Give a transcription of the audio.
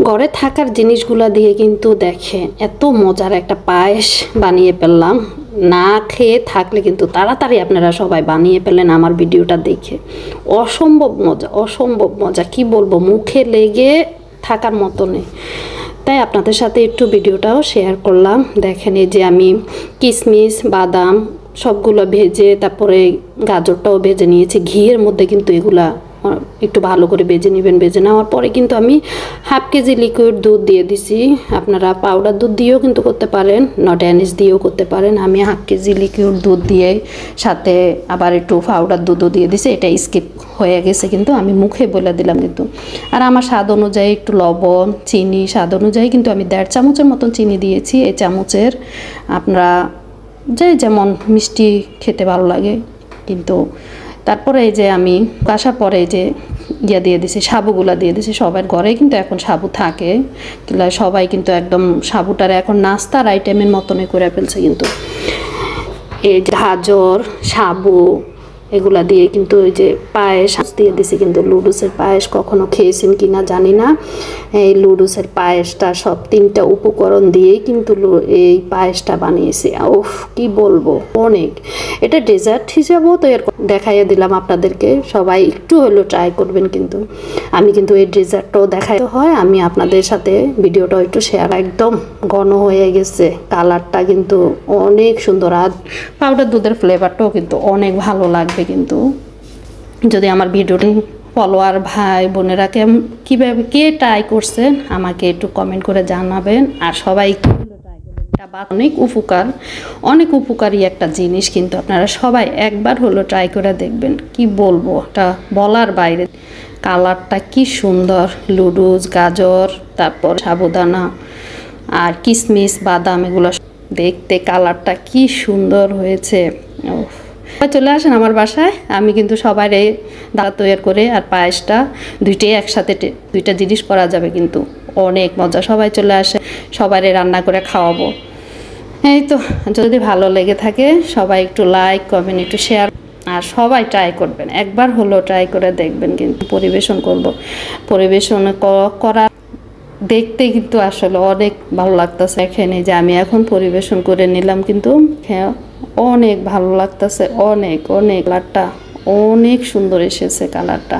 ঘরে থাকার জিনিসগুলা দিয়ে কিন্তু দেখেন এত মজার একটা পায়েস বানিয়ে ফেললাম। না খেয়ে থাকলে কিন্তু তাড়াতাড়ি আপনারা সবাই বানিয়ে ফেলেন আমার ভিডিওটা দেখে। অসম্ভব মজা, অসম্ভব মজা, কি বলবো, মুখে লেগে থাকার মতো নেই। তাই আপনাদের সাথে একটু ভিডিওটাও শেয়ার করলাম। দেখেন এই যে আমি কিশমিশ, বাদাম সবগুলো ভেজে, তারপরে গাজরটাও ভেজে নিয়েছি ঘিয়ের মধ্যে। কিন্তু এগুলা একটু ভালো করে ভেজে নেবেন। ভেজে নেওয়ার পরে কিন্তু আমি হাফ কেজি লিকুইড দুধ দিয়ে দিছি। আপনারা পাউডার দুধ দিয়েও কিন্তু করতে পারেন, ড্যানিশ দিয়েও করতে পারেন। আমি হাফ কেজি লিকুইড দুধ দিয়ে সাথে আবার একটু পাউডার দুধও দিয়ে দিছি। এটা স্কিপ হয়ে গেছে কিন্তু আমি মুখে বলে দিলাম কিন্তু। আর আমার স্বাদ অনুযায়ী একটু লবণ, চিনি স্বাদ অনুযায়ী কিন্তু আমি 1.5 চামচের মতন চিনি দিয়েছি। এই চামচের আপনারা যে যেমন মিষ্টি খেতে ভালো লাগে। কিন্তু তারপরে এই যে আমি আসার পরে এই যে দিয়ে দিছি, সাবুগুলা দিয়ে দিছি। সবার ঘরে কিন্তু এখন সাবু থাকে, সবাই কিন্তু একদম সাবুটার এখন নাস্তার আইটেমের মতনই করে ফেলছে। কিন্তু এই যে গাজর, সাবু এগুলা দিয়ে কিন্তু ওই যে পায়েস দিয়ে দিছি। কিন্তু লুডুসের পায়েস কখনো খেয়েছেন কিনা জানি না। এই লুডুসের পায়েসটা সব 3টা উপকরণ দিয়েই কিন্তু এই পায়েসটা বানিয়েছি। উফ, কি বলবো, অনেক। এটা ডেজার্ট হিসাবেও তো দেখাইয়ে দিলাম আপনাদেরকে। সবাই একটু হলেও ট্রাই করবেন। কিন্তু আমি কিন্তু এই ডেজার্টটাও দেখাইতে হয়, আমি আপনাদের সাথে ভিডিওটাও একটু শেয়ার। একদম ঘন হয়ে গেছে, কালারটা কিন্তু অনেক সুন্দর। আর পাউডার দুধের ফ্লেভারটাও কিন্তু অনেক ভালো লাগবে। কিন্তু যদি আমার ভিডিওটি ফলোয়ার ভাই বোনেরা কীভাবে কে ট্রাই করছেন আমাকে একটু কমেন্ট করে জানাবেন। আর সবাই ট্রাই করবেন, এটা অনেক উপকার, অনেক উপকারী একটা জিনিস। কিন্তু আপনারা সবাই একবার হলো ট্রাই করে দেখবেন। কি বলবো, এটা বলার বাইরে। কালারটা কি সুন্দর, লুডুস, গাজর, তারপর সাবুদানা আর কিশমিশ, বাদাম এগুলো দেখতে কালারটা কি সুন্দর হয়েছে। চলে আসেন আমার বাসায়, আমি কিন্তু সবাই দাঁড়া তৈরি করে আর পায়েসটা দুইটাই একসাথে, দুইটা জিনিস করা যাবে কিন্তু অনেক মজা। সবাই চলে আসে, সবাই রান্না করে খাওয়াবো। এই তো, যদি ভালো লেগে থাকে সবাই একটু লাইক, কমেন্ট, একটু শেয়ার। আর সবাই ট্রাই করবেন, একবার হলো ট্রাই করে দেখবেন। কিন্তু পরিবেশন করব, পরিবেশন করা দেখতে কিন্তু আসলে অনেক ভালো লাগতেছে। এখানে যে আমি এখন পরিবেশন করে নিলাম, কিন্তু হ্যাঁ অনেক ভালো লাগতেছে, অনেক অনেক। কালারটা অনেক সুন্দর এসেছে, কালারটা।